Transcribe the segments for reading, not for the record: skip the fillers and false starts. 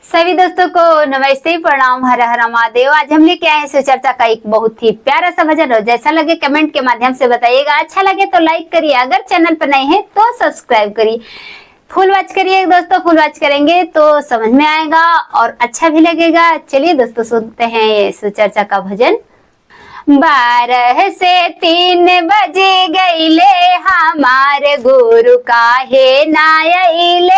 सभी दोस्तों को नमस्ते, प्रणाम, हर हर महादेव। आज हम लेके आए हैं सुचर्चा का एक बहुत ही प्यारा सा भजन। और जैसा लगे कमेंट के माध्यम से बताइएगा। अच्छा लगे तो लाइक करिए, अगर चैनल पर नए हैं तो सब्सक्राइब करिए। फुल वॉच करिए दोस्तों, फुल वॉच करेंगे तो समझ में आएगा और अच्छा भी लगेगा। चलिए दोस्तों सुनते हैं ये सुचर्चा का भजन। 12 से 3 बजे गईले हमार गुरु काहे नायले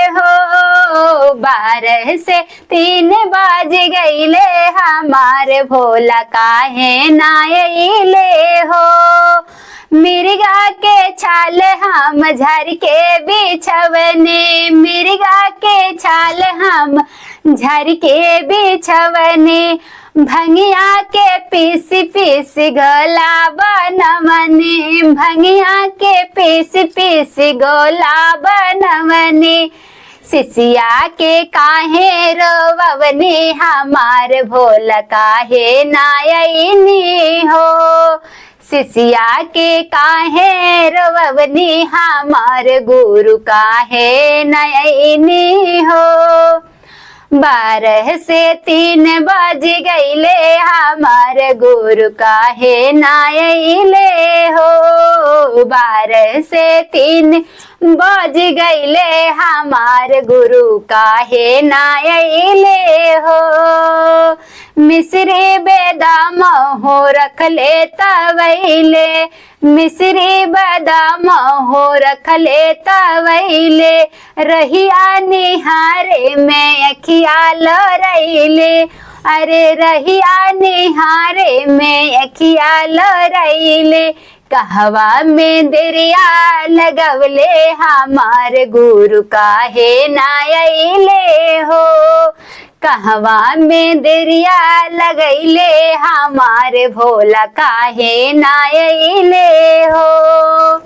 हो। 12 से 3 बज गईले हमार भोला काहे नायले हो। मिर्गा के छाल हम झर के बिछवने, मिर्गा के छाल हम झर के बिछवने। भंगिया के पीस पीस गोला बनवने, भंगिया के पीस पीस गोला बनवने। सिसिया के काहे रोवने हमार भोला काहे नायनी हो। सिसिया के काहे रोवनी हमार गुरु काहे नयनी हो। 12 से 3 बज गईले हमार गुरु काहे नायले हो। 12 से 3 बज गईले हमार गुरु काहे नायले हो। मिश्री बेदाम हो रखले तवैले, मिश्री बादाम हो रखले तवैले। रहिया निहारे में अखिया लरैले, अरे रहिया निहारे में अखिया लरैले। कहवा में दरिया लगवले हमार गुरु काहे नायले हो। कहवा में दरिया लगैले हमार भोला काहे नायले हो।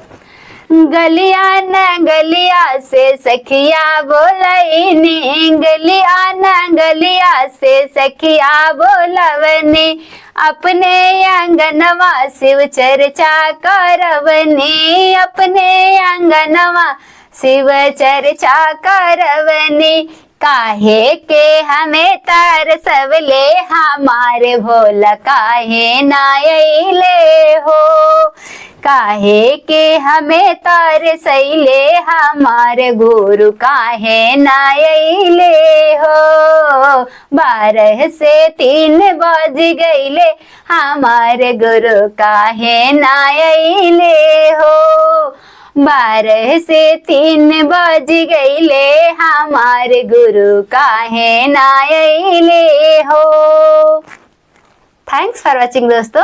गलिया न गलिया से सखिया बोलैनी, गलिया न गलिया से सखिया बोलवनी। अपने आंगनवा शिव चर्चा करवनी, अपने आंगनवा शिव चर्चा करवनी। काहे के हमें तरसवले हमारे भोला काहे नायले हो। काहे के हमें तरसैले हमारे गुरु काहे नायले हो। 12 से 3 बज गईले हमारे गुरु काहे नायले हो। 12 से 3 बज गईले हमारे गुरु काहे नायले हो। थैंक्स फॉर वॉचिंग दोस्तों।